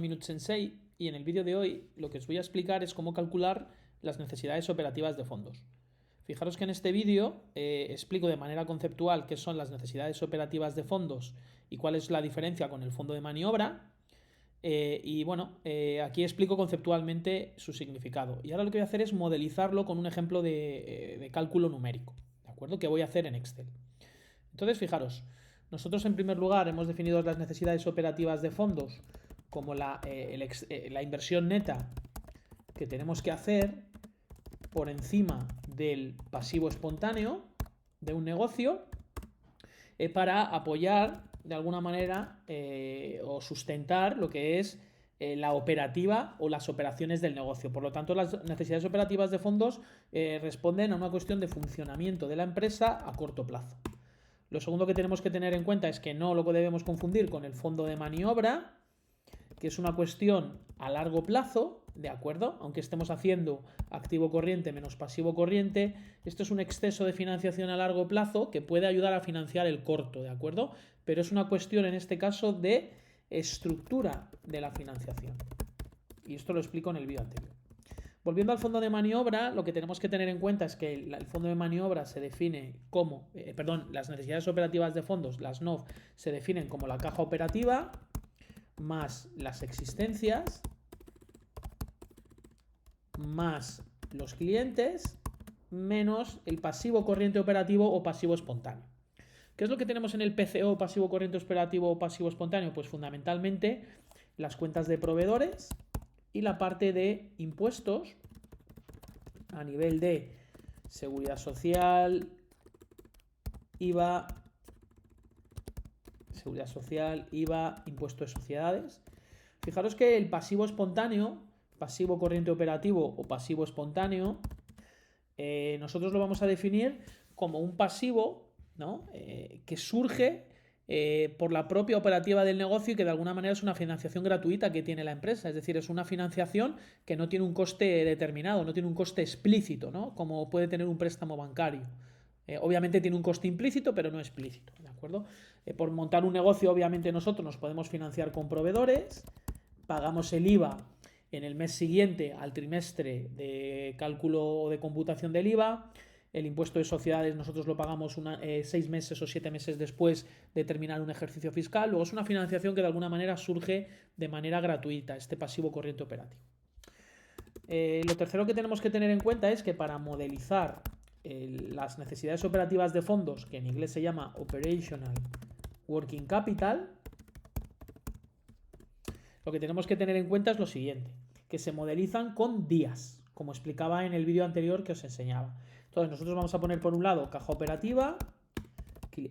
Minute Sensei y en el vídeo de hoy lo que os voy a explicar es cómo calcular las necesidades operativas de fondos. Fijaros que en este vídeo explico de manera conceptual qué son las necesidades operativas de fondos y cuál es la diferencia con el fondo de maniobra. Aquí explico conceptualmente su significado. Y ahora lo que voy a hacer es modelizarlo con un ejemplo de cálculo numérico, ¿de acuerdo? Que voy a hacer en Excel. Entonces, fijaros, nosotros en primer lugar hemos definido las necesidades operativas de fondos como la inversión neta que tenemos que hacer por encima del pasivo espontáneo de un negocio para apoyar de alguna manera o sustentar lo que es la operativa o las operaciones del negocio. Por lo tanto, las necesidades operativas de fondos responden a una cuestión de funcionamiento de la empresa a corto plazo. Lo segundo que tenemos que tener en cuenta es que no lo debemos confundir con el fondo de maniobra, que es una cuestión a largo plazo, ¿de acuerdo? Aunque estemos haciendo activo corriente menos pasivo corriente, esto es un exceso de financiación a largo plazo que puede ayudar a financiar el corto, ¿de acuerdo? Pero es una cuestión en este caso de estructura de la financiación. Y esto lo explico en el vídeo anterior. Volviendo al fondo de maniobra, lo que tenemos que tener en cuenta es que el fondo de maniobra se define como, las necesidades operativas de fondos, las NOF, se definen como la caja operativa más las existencias más los clientes menos el pasivo corriente operativo o pasivo espontáneo. ¿Qué es lo que tenemos en el PCO, pasivo corriente operativo o pasivo espontáneo? Pues fundamentalmente las cuentas de proveedores y la parte de impuestos a nivel de seguridad social, IVA, impuesto de sociedades. Fijaros que el pasivo espontáneo, pasivo corriente operativo o pasivo espontáneo, nosotros lo vamos a definir como un pasivo, ¿no? Que surge por la propia operativa del negocio y que de alguna manera es una financiación gratuita que tiene la empresa. Es decir, es una financiación que no tiene un coste determinado, no tiene un coste explícito, ¿no? Como puede tener un préstamo bancario. Obviamente tiene un coste implícito, pero no explícito, ¿de acuerdo? Por montar un negocio, obviamente nosotros nos podemos financiar con proveedores, pagamos el IVA en el mes siguiente al trimestre de cálculo o de computación del IVA. El impuesto de sociedades nosotros lo pagamos 6 meses o 7 meses después de terminar un ejercicio fiscal. Luego es una financiación que de alguna manera surge de manera gratuita, este pasivo corriente operativo. Lo tercero que tenemos que tener en cuenta es que para modelizar las necesidades operativas de fondos, que en inglés se llama Operational Working Capital, lo que tenemos que tener en cuenta es lo siguiente, que se modelizan con días, como explicaba en el vídeo anterior que os enseñaba. Entonces nosotros vamos a poner por un lado caja operativa,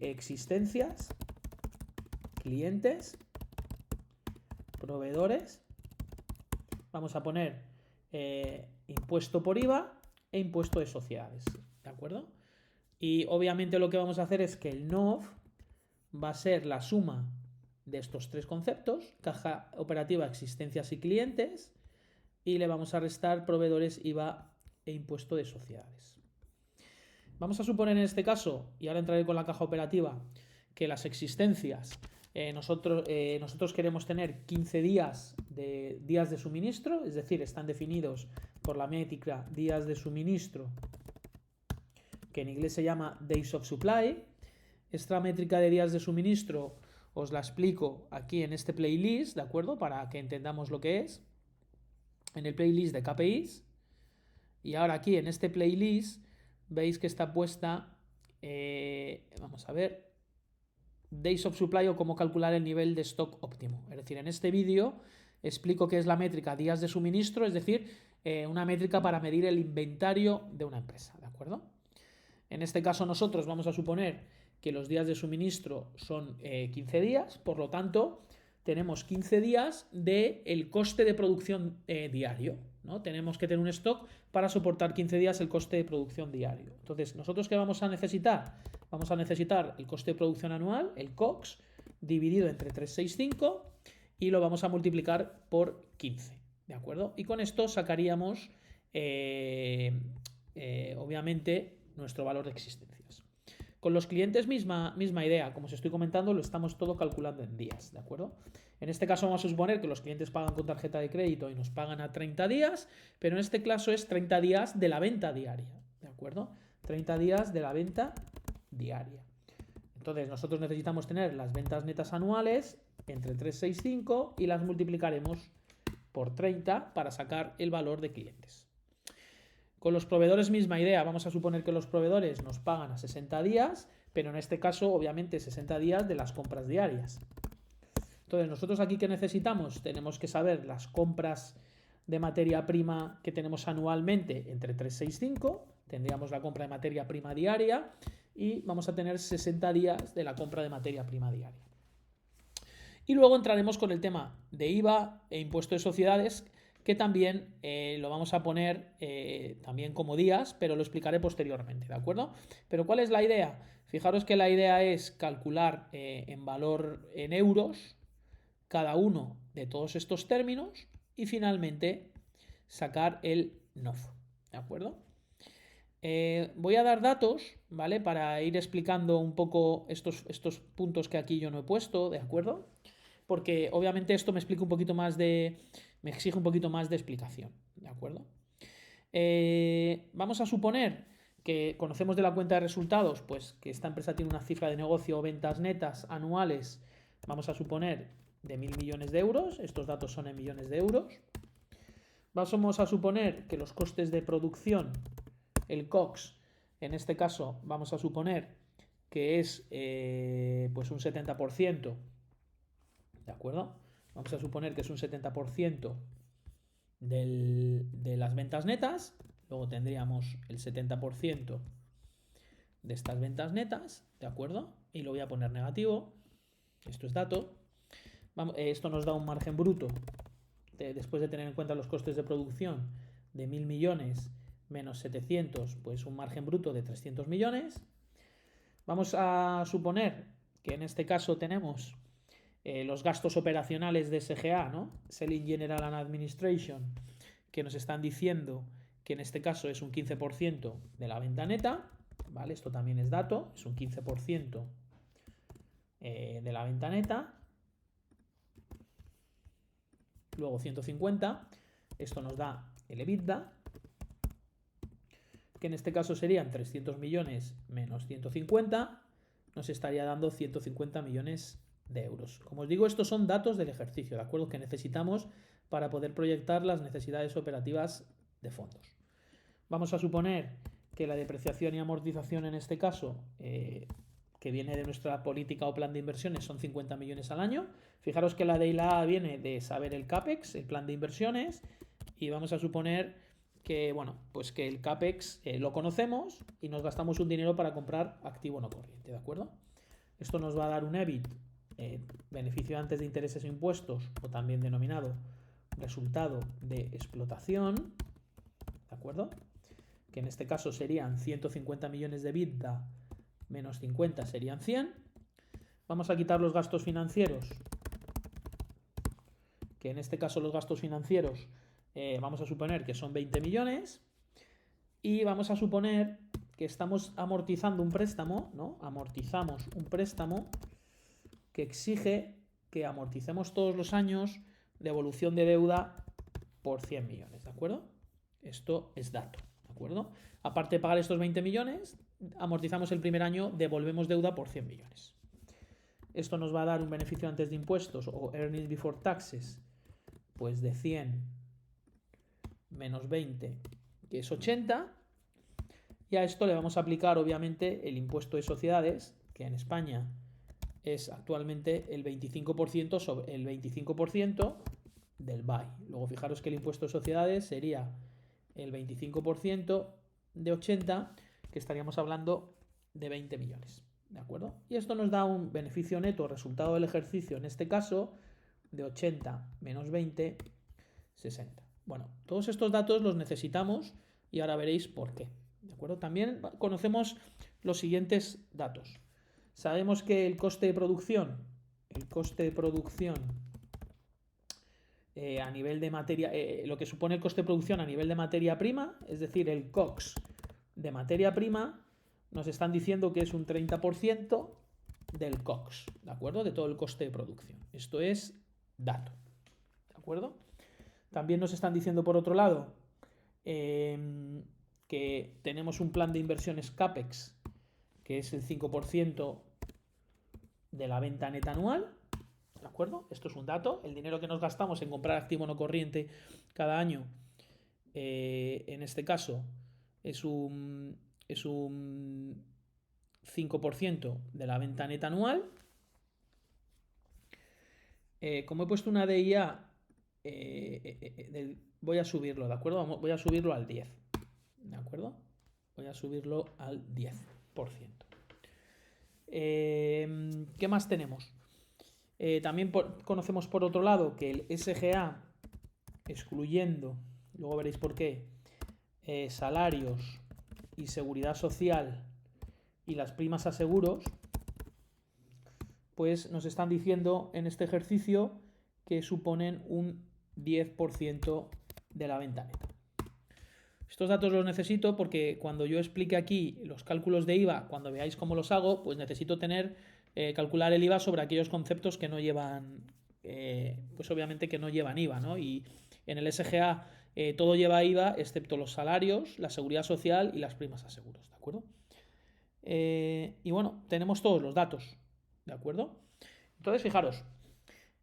existencias, clientes, proveedores, vamos a poner impuesto por IVA e impuesto de sociedades, ¿de acuerdo? Y obviamente lo que vamos a hacer es que el NOF va a ser la suma de estos tres conceptos, caja operativa, existencias y clientes, y le vamos a restar proveedores, IVA e impuesto de sociedades. Vamos a suponer en este caso, y ahora entraré con la caja operativa, que las existencias, nosotros queremos tener 15 días de suministro, es decir, están definidos por la métrica días de suministro, que en inglés se llama Days of Supply. Esta métrica de días de suministro os la explico aquí en este playlist, ¿de acuerdo? Para que entendamos lo que es. En el playlist de KPIs. Y ahora aquí en este playlist veis que está puesta, vamos a ver, Days of Supply o cómo calcular el nivel de stock óptimo. Es decir, en este vídeo explico qué es la métrica días de suministro, es decir, una métrica para medir el inventario de una empresa, ¿de acuerdo? En este caso nosotros vamos a suponer que los días de suministro son 15 días, por lo tanto tenemos 15 días del coste de producción diario, ¿no? Tenemos que tener un stock para soportar 15 días el coste de producción diario. Entonces, ¿nosotros qué vamos a necesitar? Vamos a necesitar el coste de producción anual, el COGS, dividido entre 365 y lo vamos a multiplicar por 15, ¿de acuerdo? Y con esto sacaríamos, obviamente, nuestro valor de existencias. Con los clientes misma idea, como os estoy comentando, lo estamos todo calculando en días, ¿de acuerdo? En este caso vamos a suponer que los clientes pagan con tarjeta de crédito y nos pagan a 30 días, pero en este caso es 30 días de la venta diaria, ¿de acuerdo? 30 días de la venta diaria. Entonces nosotros necesitamos tener las ventas netas anuales entre 365 y las multiplicaremos por 30 para sacar el valor de clientes. Con los proveedores misma idea, vamos a suponer que los proveedores nos pagan a 60 días, pero en este caso obviamente 60 días de las compras diarias. Entonces nosotros aquí ¿qué necesitamos? Tenemos que saber las compras de materia prima que tenemos anualmente entre 365, tendríamos la compra de materia prima diaria y vamos a tener 60 días de la compra de materia prima diaria. Y luego entraremos con el tema de IVA e impuesto de sociedades, que también lo vamos a poner también como días, pero lo explicaré posteriormente, ¿de acuerdo? Pero ¿cuál es la idea? Fijaros que la idea es calcular en valor en euros cada uno de todos estos términos y finalmente sacar el NOF, ¿de acuerdo? Voy a dar datos, ¿vale? Para ir explicando un poco estos puntos que aquí yo no he puesto, ¿de acuerdo? Porque obviamente esto me explica un poquito más me exige un poquito más de explicación, ¿de acuerdo? Vamos a suponer que conocemos de la cuenta de resultados, pues que esta empresa tiene una cifra de negocio o ventas netas anuales, vamos a suponer de 1.000 millones de euros, estos datos son en millones de euros. Vamos a suponer que los costes de producción, el COGS, en este caso vamos a suponer que es pues un 70%, ¿de acuerdo? Vamos a suponer que es un 70% de las ventas netas, luego tendríamos el 70% de estas ventas netas, ¿de acuerdo? Y lo voy a poner negativo, esto es dato. Esto nos da un margen bruto, después de tener en cuenta los costes de producción, de 1.000 millones menos 700, pues un margen bruto de 300 millones. Vamos a suponer que en este caso tenemos los gastos operacionales de SGA, ¿no? Selling General and Administration, que nos están diciendo que en este caso es un 15% de la venta neta, ¿vale? Esto también es dato, es un 15% de la venta neta. Luego 150, esto nos da el EBITDA, que en este caso serían 300 millones menos 150, nos estaría dando 150 millones de euros. Como os digo, estos son datos del ejercicio, ¿de acuerdo? Que necesitamos para poder proyectar las necesidades operativas de fondos. Vamos a suponer que la depreciación y amortización en este caso, que viene de nuestra política o plan de inversiones, son 50 millones al año. Fijaros que la de la A viene de saber el CAPEX, el plan de inversiones, y vamos a suponer que, bueno, pues que el CAPEX lo conocemos y nos gastamos un dinero para comprar activo no corriente, ¿de acuerdo? Esto nos va a dar un EBIT, beneficio antes de intereses e impuestos, o también denominado resultado de explotación, ¿de acuerdo? Que en este caso serían 150 millones de EBITDA menos 50 serían 100. Vamos a quitar los gastos financieros, que en este caso los gastos financieros vamos a suponer que son 20 millones. Y vamos a suponer que estamos amortizando un préstamo, ¿no? Amortizamos un préstamo que exige que amorticemos todos los años devolución de deuda por 100 millones, ¿de acuerdo? Esto es dato, ¿de acuerdo? Aparte de pagar estos 20 millones, amortizamos el primer año, devolvemos deuda por 100 millones. Esto nos va a dar un beneficio antes de impuestos o earnings before taxes, pues de 100 menos 20, que es 80. Y a esto le vamos a aplicar obviamente el impuesto de sociedades, que en España es actualmente el 25% sobre el 25% del BAI. Luego fijaros que el impuesto de sociedades sería el 25% de 80, que estaríamos hablando de 20 millones, ¿de acuerdo? Y esto nos da un beneficio neto, resultado del ejercicio, en este caso, de 80 menos 20, 60. Bueno, todos estos datos los necesitamos y ahora veréis por qué, ¿de acuerdo? También conocemos los siguientes datos. Sabemos que el coste de producción a nivel de materia, lo que supone el coste de producción a nivel de materia prima, es decir, el COGS de materia prima, nos están diciendo que es un 30% del COGS, ¿de acuerdo? De todo el coste de producción. Esto es dato. ¿De acuerdo? También nos están diciendo por otro lado que tenemos un plan de inversiones CAPEX que es el 5% de la venta neta anual. ¿De acuerdo? Esto es un dato. El dinero que nos gastamos en comprar activo no corriente cada año, en este caso, es un 5% de la venta neta anual. Como he puesto una DIA, voy a subirlo, ¿de acuerdo? Voy a subirlo al 10. ¿De acuerdo? Voy a subirlo al 10%. ¿Qué más tenemos? También conocemos por otro lado que el SGA, excluyendo, luego veréis por qué, salarios y seguridad social y las primas a seguros, pues nos están diciendo en este ejercicio que suponen un 10% de la venta neta. Estos datos los necesito porque cuando yo explique aquí los cálculos de IVA, cuando veáis cómo los hago, pues necesito calcular el IVA sobre aquellos conceptos que no llevan, pues obviamente que no llevan IVA, ¿no? Y en el SGA todo lleva IVA excepto los salarios, la seguridad social y las primas a seguros, ¿de acuerdo? Y bueno, tenemos todos los datos, ¿de acuerdo? Entonces, fijaros,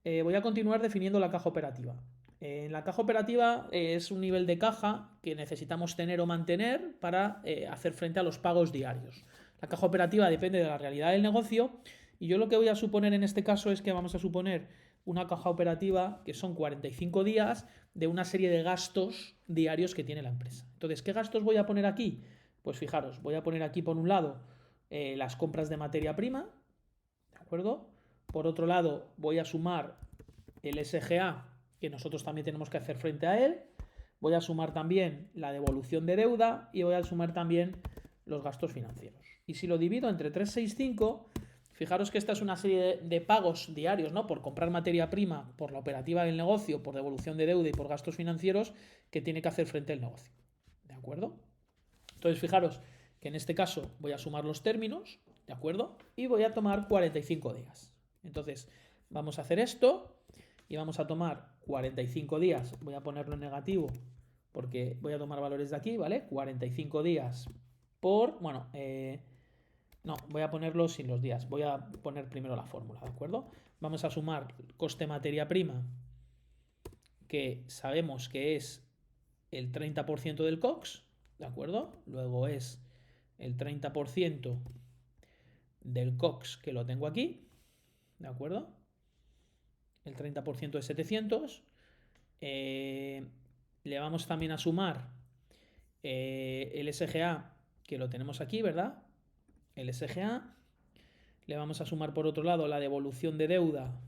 voy a continuar definiendo la caja operativa. En la caja operativa es un nivel de caja que necesitamos tener o mantener para hacer frente a los pagos diarios. La caja operativa depende de la realidad del negocio y yo lo que voy a suponer en este caso es que vamos a suponer una caja operativa que son 45 días de una serie de gastos diarios que tiene la empresa. Entonces, ¿qué gastos voy a poner aquí? Pues fijaros, voy a poner aquí por un lado las compras de materia prima, ¿de acuerdo? Por otro lado, voy a sumar el SGA, que nosotros también tenemos que hacer frente a él. Voy a sumar también la devolución de deuda y voy a sumar también los gastos financieros. Y si lo divido entre 365, fijaros que esta es una serie de pagos diarios, ¿no? Por comprar materia prima, por la operativa del negocio, por devolución de deuda y por gastos financieros que tiene que hacer frente al negocio. ¿De acuerdo? Entonces, fijaros que en este caso voy a sumar los términos, ¿de acuerdo? Y voy a tomar 45 días. Entonces, vamos a hacer esto y vamos a tomar 45 días. Voy a ponerlo en negativo porque voy a tomar valores de aquí, ¿vale? 45 días por, bueno, no, voy a ponerlo sin los días. Voy a poner primero la fórmula, ¿de acuerdo? Vamos a sumar coste materia prima, que sabemos que es el 30% del COX, ¿de acuerdo? Luego es el 30% del COX, que lo tengo aquí, ¿de acuerdo? El 30% de 700. Le vamos también a sumar el SGA, que lo tenemos aquí, ¿verdad? El SGA. Le vamos a sumar por otro lado la devolución de deuda,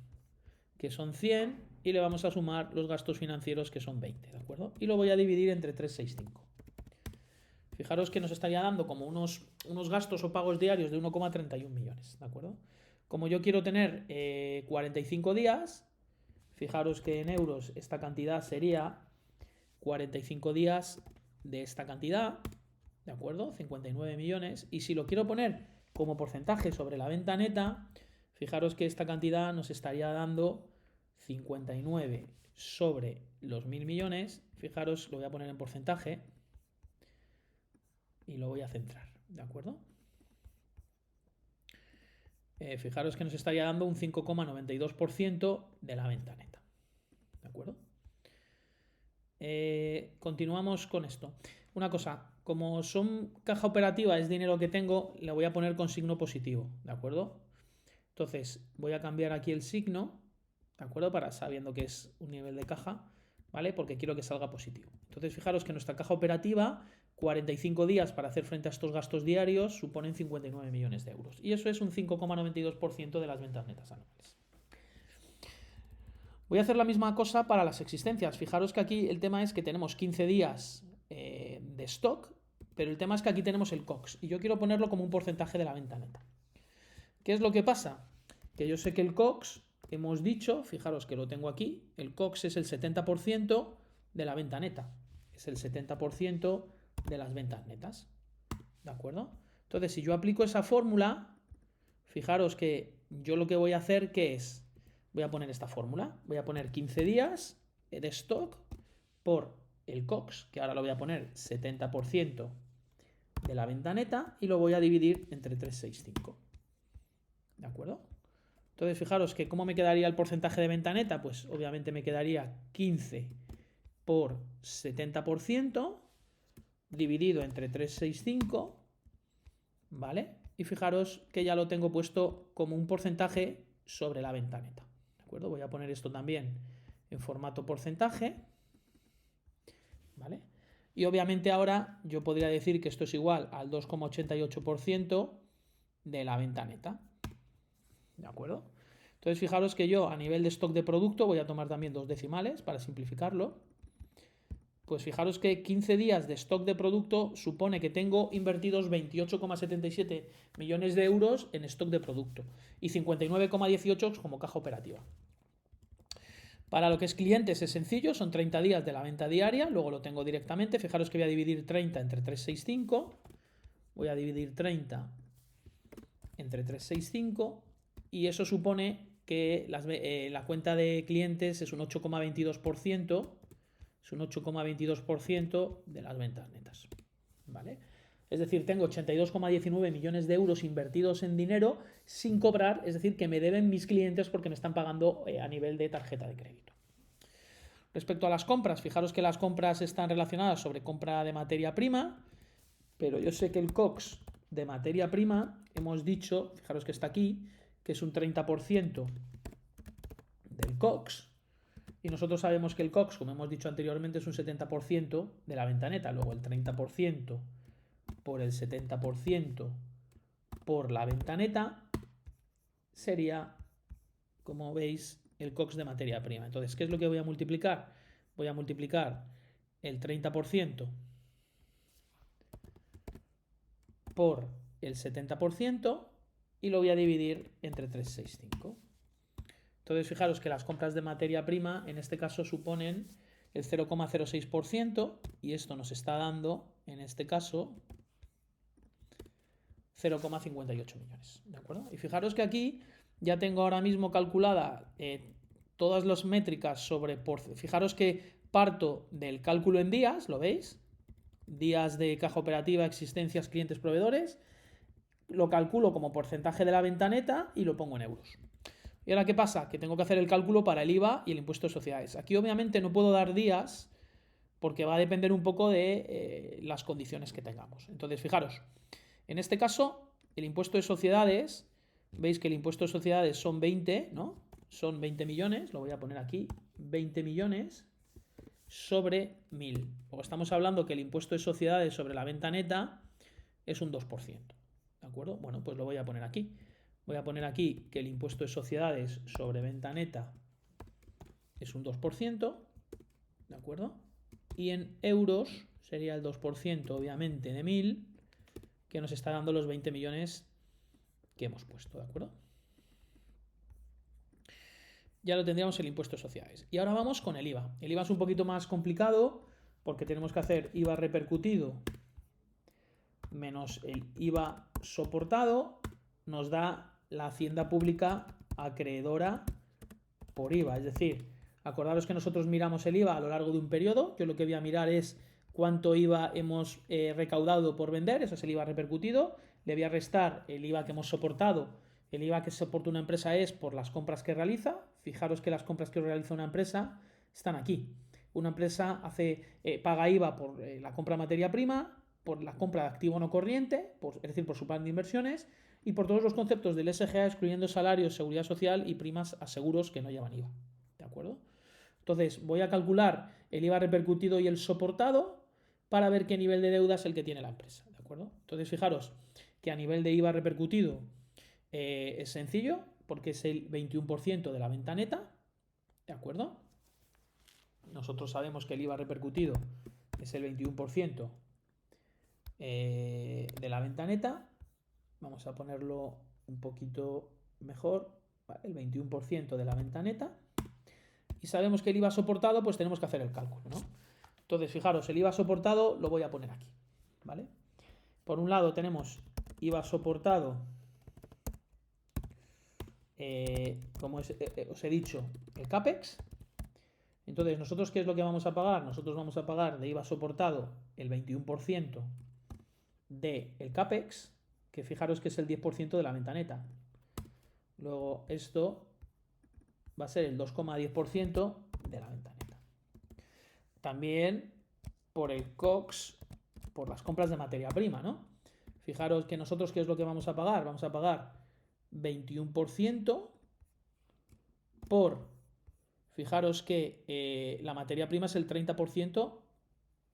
que son 100, y le vamos a sumar los gastos financieros, que son 20, ¿de acuerdo? Y lo voy a dividir entre 365. Fijaros que nos estaría dando como unos gastos o pagos diarios de 1,31 millones, ¿de acuerdo? Como yo quiero tener 45 días, fijaros que en euros esta cantidad sería 45 días de esta cantidad, ¿de acuerdo? 59 millones. Y si lo quiero poner como porcentaje sobre la venta neta, fijaros que esta cantidad nos estaría dando 59 sobre los 1.000 millones. Fijaros, lo voy a poner en porcentaje y lo voy a centrar, ¿de acuerdo? Fijaros que nos estaría dando un 5,92% de la venta neta, ¿de acuerdo? Continuamos con esto. Una cosa, como son caja operativa, es dinero que tengo, le voy a poner con signo positivo, ¿de acuerdo? Entonces voy a cambiar aquí el signo, ¿de acuerdo? Para sabiendo que es un nivel de caja, ¿vale? Porque quiero que salga positivo. Entonces fijaros que nuestra caja operativa, 45 días para hacer frente a estos gastos diarios, suponen 59 millones de euros. Y eso es un 5,92% de las ventas netas anuales. Voy a hacer la misma cosa para las existencias. Fijaros que aquí el tema es que tenemos 15 días de stock, pero el tema es que aquí tenemos el COX y yo quiero ponerlo como un porcentaje de la venta neta. ¿Qué es lo que pasa? Que yo sé que el COX, hemos dicho, fijaros que lo tengo aquí, el COX es el 70% de la venta neta. Es el 70% de las ventas netas. ¿De acuerdo? Entonces, si yo aplico esa fórmula, fijaros que yo lo que voy a hacer, ¿qué es? voy a poner esta fórmula. Voy a poner 15 días de stock por el COGS, que ahora lo voy a poner 70% de la venta neta, y lo voy a dividir entre 365. ¿De acuerdo? Entonces, fijaros que ¿cómo me quedaría el porcentaje de venta neta? Pues obviamente me quedaría 15 por 70% dividido entre 365, ¿vale? Y fijaros que ya lo tengo puesto como un porcentaje sobre la venta neta. ¿De acuerdo? Voy a poner esto también en formato porcentaje, ¿vale? Y obviamente ahora yo podría decir que esto es igual al 2,88% de la venta neta. ¿De acuerdo? Entonces fijaros que yo a nivel de stock de producto voy a tomar también 2 decimales para simplificarlo. Pues fijaros que 15 días de stock de producto supone que tengo invertidos 28,77 millones de euros en stock de producto y 59,18 como caja operativa. Para lo que es clientes es sencillo, son 30 días de la venta diaria, luego lo tengo directamente. Fijaros que voy a dividir 30 entre 365, voy a dividir 30 entre 365 y eso supone que la cuenta de clientes es un 8,22%. Es un 8,22% de las ventas netas, ¿vale? Es decir, tengo 82,19 millones de euros invertidos en dinero sin cobrar, es decir, que me deben mis clientes porque me están pagando a nivel de tarjeta de crédito. Respecto a las compras, fijaros que las compras están relacionadas sobre compra de materia prima, pero yo sé que el COGS de materia prima, hemos dicho, fijaros que está aquí, que es un 30% del COGS. Y nosotros sabemos que el COGS, como hemos dicho anteriormente, es un 70% de la venta neta. Luego el 30% por el 70% por la venta neta sería, como veis, el COGS de materia prima. Entonces, ¿qué es lo que voy a multiplicar? Voy a multiplicar el 30% por el 70% y lo voy a dividir entre 365. Entonces, fijaros que las compras de materia prima en este caso suponen el 0,06% y esto nos está dando, en este caso, 0,58 millones. ¿De acuerdo? Y fijaros que aquí ya tengo ahora mismo calculada todas las métricas sobre... Fijaros que parto del cálculo en días, ¿lo veis? Días de caja operativa, existencias, clientes, proveedores. Lo calculo como porcentaje de la venta neta y lo pongo en euros. ¿Y ahora qué pasa? Que tengo que hacer el cálculo para el IVA y el impuesto de sociedades. Aquí obviamente no puedo dar días porque va a depender un poco de las condiciones que tengamos. Entonces, fijaros, en este caso, el impuesto de sociedades, veis que el impuesto de sociedades son 20, ¿no? Son 20 millones, lo voy a poner aquí, 20 millones sobre 1000. O estamos hablando que el impuesto de sociedades sobre la venta neta es un 2%. ¿De acuerdo? Bueno, pues lo voy a poner aquí. Voy a poner aquí que el impuesto de sociedades sobre venta neta es un 2%, ¿de acuerdo? Y en euros sería el 2%, obviamente, de 1000, que nos está dando los 20 millones que hemos puesto, ¿de acuerdo? Ya lo tendríamos el impuesto de sociedades. Y ahora vamos con el IVA. El IVA es un poquito más complicado porque tenemos que hacer IVA repercutido menos el IVA soportado, nos da la hacienda pública acreedora por IVA. Es decir, acordaros que nosotros miramos el IVA a lo largo de un periodo. Yo lo que voy a mirar es cuánto IVA hemos recaudado por vender, eso es el IVA repercutido. Le voy a restar el IVA que hemos soportado. El IVA que soporta una empresa es por las compras que realiza. Fijaros que las compras que realiza una empresa están aquí. Una empresa paga IVA por la compra de materia prima, por la compra de activo no corriente, es decir, por su plan de inversiones, y por todos los conceptos del SGA, excluyendo salarios, seguridad social y primas a seguros que no llevan IVA. ¿De acuerdo? Entonces, voy a calcular el IVA repercutido y el soportado para ver qué nivel de deuda es el que tiene la empresa. ¿De acuerdo? Entonces, fijaros que a nivel de IVA repercutido es sencillo, porque es el 21% de la venta neta. ¿De acuerdo? Nosotros sabemos que el IVA repercutido es el 21% de la venta neta. Vamos a ponerlo un poquito mejor, ¿vale? El 21% de la venta neta. Y sabemos que el IVA soportado, pues tenemos que hacer el cálculo, ¿no? Entonces, fijaros, el IVA soportado lo voy a poner aquí, ¿vale? Por un lado tenemos IVA soportado como os he dicho, el CAPEX. Entonces, ¿nosotros qué es lo que vamos a pagar? Nosotros vamos a pagar de IVA soportado el 21% del CAPEX, que fijaros que es el 10% de la venta neta. Luego esto va a ser el 2,10% de la venta neta. También por el COGS, por las compras de materia prima, ¿no? Fijaros que nosotros, ¿qué es lo que vamos a pagar? Vamos a pagar 21% por, fijaros que la materia prima es el 30%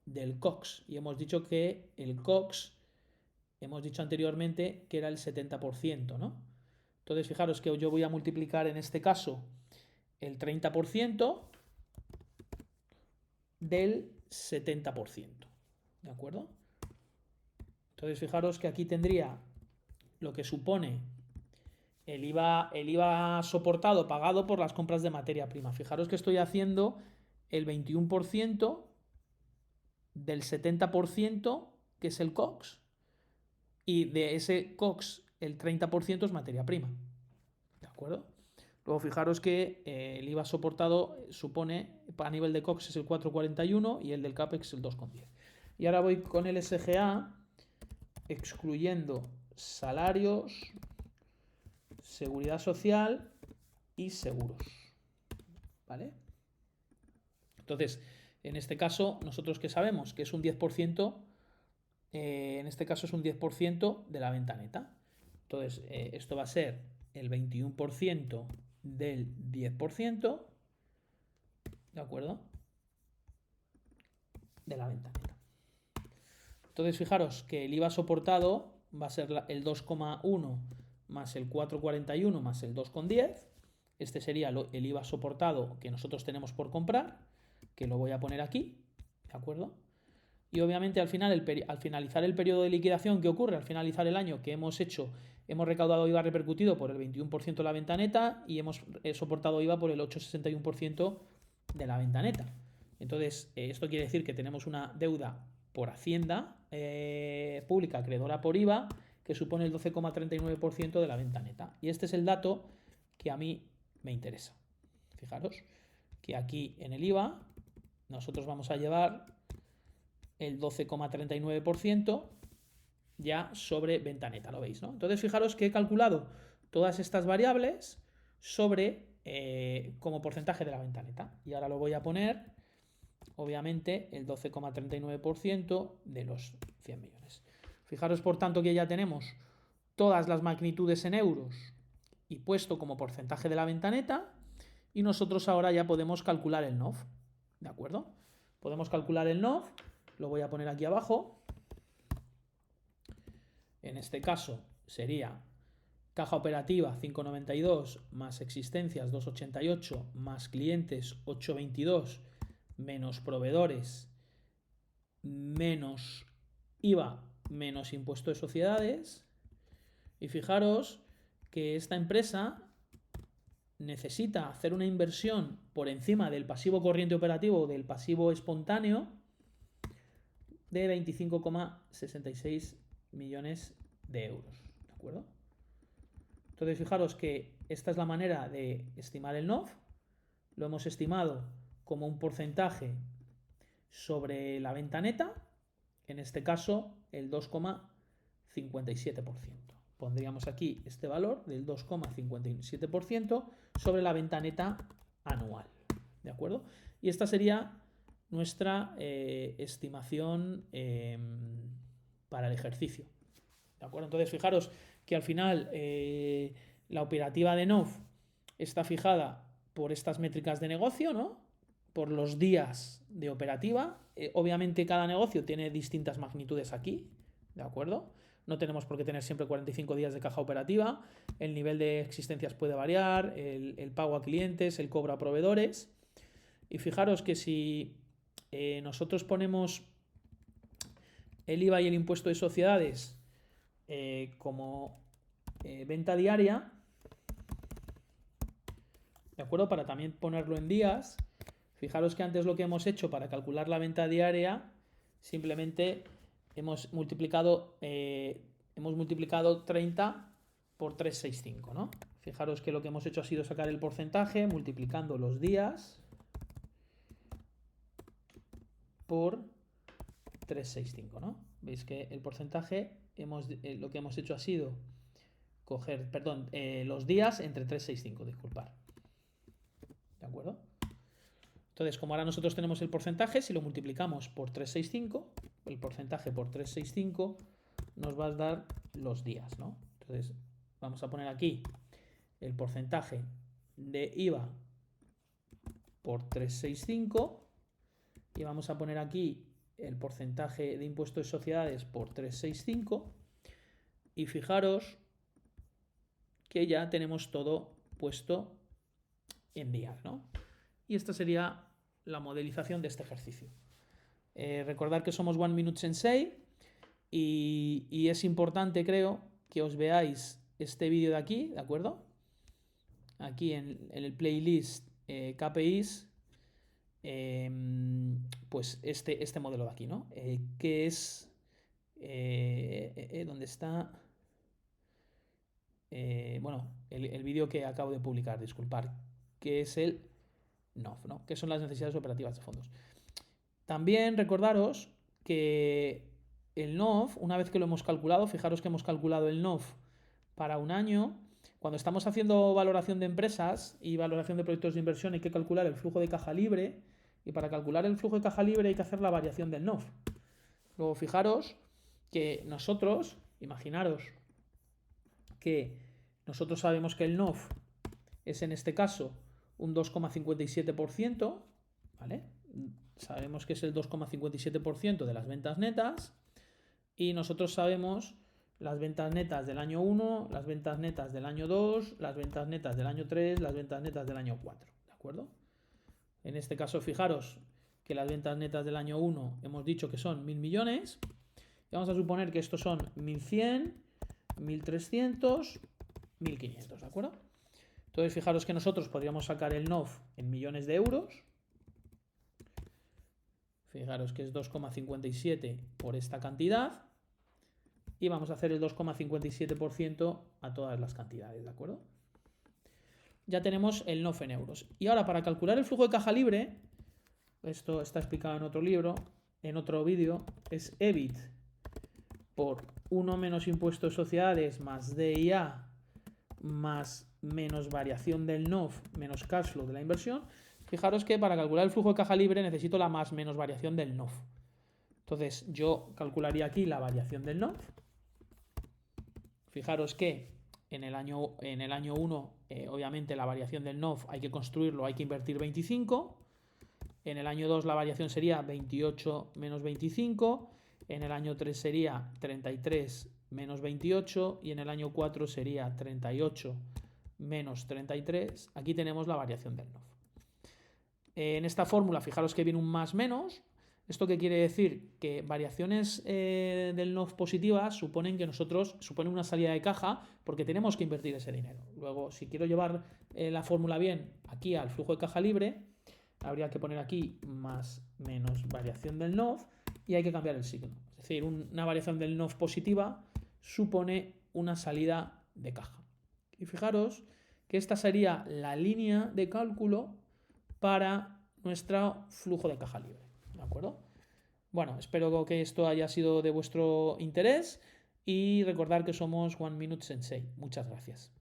del COGS. Y hemos dicho que el COGS, hemos dicho anteriormente que era el 70%, ¿no? Entonces, fijaros que yo voy a multiplicar en este caso el 30% del 70%, ¿de acuerdo? Entonces, fijaros que aquí tendría lo que supone el IVA soportado, pagado por las compras de materia prima. Fijaros que estoy haciendo el 21% del 70%, que es el COGS, y de ese COGS el 30% es materia prima. ¿De acuerdo? Luego fijaros que el IVA soportado supone, a nivel de COGS es el 4,41 y el del CAPEX el 2,10. Y ahora voy con el SGA, excluyendo salarios, seguridad social y seguros. ¿Vale? Entonces, en este caso, nosotros que sabemos que es un 10%, en este caso es un 10% de la venta neta. Entonces, esto va a ser el 21% del 10%, ¿de acuerdo? De la venta neta. Entonces, fijaros que el IVA soportado va a ser el 2,1 más el 4,41 más el 2,10. Este sería el IVA soportado que nosotros tenemos por comprar, que lo voy a poner aquí, ¿de acuerdo? Y obviamente al finalizar el periodo de liquidación, ¿qué ocurre? Al finalizar el año que hemos recaudado IVA repercutido por el 21% de la venta neta y hemos soportado IVA por el 8,61% de la venta neta. Entonces, esto quiere decir que tenemos una deuda por Hacienda pública acreedora por IVA que supone el 12,39% de la venta neta. Y este es el dato que a mí me interesa. Fijaros que aquí en el IVA nosotros vamos a llevar el 12,39% ya sobre venta neta, ¿lo veis? ¿No? Entonces fijaros que he calculado todas estas variables sobre como porcentaje de la venta neta. Y ahora lo voy a poner, obviamente, el 12,39% de los 100 millones. Fijaros, por tanto, que ya tenemos todas las magnitudes en euros y puesto como porcentaje de la venta neta, y nosotros ahora ya podemos calcular el NOF, ¿de acuerdo? Podemos calcular el NOF, lo voy a poner aquí abajo. En este caso sería caja operativa 5,92 más existencias 2,88 más clientes 8,22 menos proveedores menos IVA menos impuesto de sociedades. Y fijaros que esta empresa necesita hacer una inversión por encima del pasivo corriente operativo o del pasivo espontáneo de 25,66 millones de euros. ¿De acuerdo? Entonces, fijaros que esta es la manera de estimar el NOF. Lo hemos estimado como un porcentaje sobre la venta neta, en este caso el 2,57%. Pondríamos aquí este valor del 2,57% sobre la venta neta anual. ¿De acuerdo? Y esta sería nuestra estimación para el ejercicio. ¿De acuerdo? Entonces, fijaros que al final la operativa de NOF está fijada por estas métricas de negocio, ¿no? Por los días de operativa. Obviamente cada negocio tiene distintas magnitudes aquí, ¿de acuerdo? No tenemos por qué tener siempre 45 días de caja operativa. El nivel de existencias puede variar, el pago a clientes, el cobro a proveedores. Y fijaros que si nosotros ponemos el IVA y el impuesto de sociedades como venta diaria, ¿de acuerdo? Para también ponerlo en días. Fijaros que antes lo que hemos hecho para calcular la venta diaria, simplemente hemos multiplicado 30 por 365, ¿no? Fijaros que lo que hemos hecho ha sido sacar el porcentaje multiplicando los días por 365, ¿no? Veis que el porcentaje, lo que hemos hecho ha sido coger, perdón, los días entre 365, disculpad. ¿De acuerdo? Entonces, como ahora nosotros tenemos el porcentaje, si lo multiplicamos por 365, el porcentaje por 365 nos va a dar los días, ¿no? Entonces, vamos a poner aquí el porcentaje de IVA por 365 y vamos a poner aquí el porcentaje de impuesto de sociedades por 365 y fijaros que ya tenemos todo puesto en días, ¿no? Y esta sería la modelización de este ejercicio. Recordad que somos One Minute Sensei y es importante, creo, que os veáis este vídeo de aquí, ¿de acuerdo? Aquí en el playlist KPIs, pues este modelo de aquí, ¿no? Que es... ¿dónde está? Bueno, el vídeo que acabo de publicar, disculpad, que es el NOF, ¿no? Que son las necesidades operativas de fondos. También recordaros que el NOF, una vez que lo hemos calculado, fijaros que hemos calculado el NOF para un año. Cuando estamos haciendo valoración de empresas y valoración de proyectos de inversión hay que calcular el flujo de caja libre y para calcular el flujo de caja libre hay que hacer la variación del NOF. Luego fijaros que nosotros, imaginaros que nosotros sabemos que el NOF es en este caso un 2,57%, ¿vale? Sabemos que es el 2,57% de las ventas netas y nosotros sabemos las ventas netas del año 1, las ventas netas del año 2, las ventas netas del año 3, las ventas netas del año 4, ¿de acuerdo? En este caso, fijaros que las ventas netas del año 1 hemos dicho que son 1.000 millones y vamos a suponer que estos son 1.100, 1.300, 1.500, ¿de acuerdo? Entonces, fijaros que nosotros podríamos sacar el NOF en millones de euros. Fijaros que es 2,57 por esta cantidad. Y vamos a hacer el 2,57% a todas las cantidades, ¿de acuerdo? Ya tenemos el NOF en euros. Y ahora, para calcular el flujo de caja libre, esto está explicado en otro libro, en otro vídeo, es EBIT por 1 menos impuesto de sociedades más DIA más menos variación del NOF menos cash flow de la inversión. Fijaros que para calcular el flujo de caja libre necesito la más menos variación del NOF. Entonces yo calcularía aquí la variación del NOF. Fijaros que en el año 1, obviamente la variación del NOF hay que construirlo, hay que invertir 25. En el año 2 la variación sería 28 menos 25. En el año 3 sería 33 menos 28 y en el año 4 sería 38 menos 33. Aquí tenemos la variación del NOF. En esta fórmula, fijaros que viene un más menos. ¿Esto qué quiere decir? Que variaciones del NOF positivas suponen una salida de caja porque tenemos que invertir ese dinero. Luego, si quiero llevar la fórmula bien aquí al flujo de caja libre, habría que poner aquí más menos variación del NOF y hay que cambiar el signo. Es decir, una variación del NOF positiva supone una salida de caja. Y fijaros que esta sería la línea de cálculo para nuestro flujo de caja libre. ¿De acuerdo? Bueno, espero que esto haya sido de vuestro interés y recordar que somos One Minute Sensei. Muchas gracias.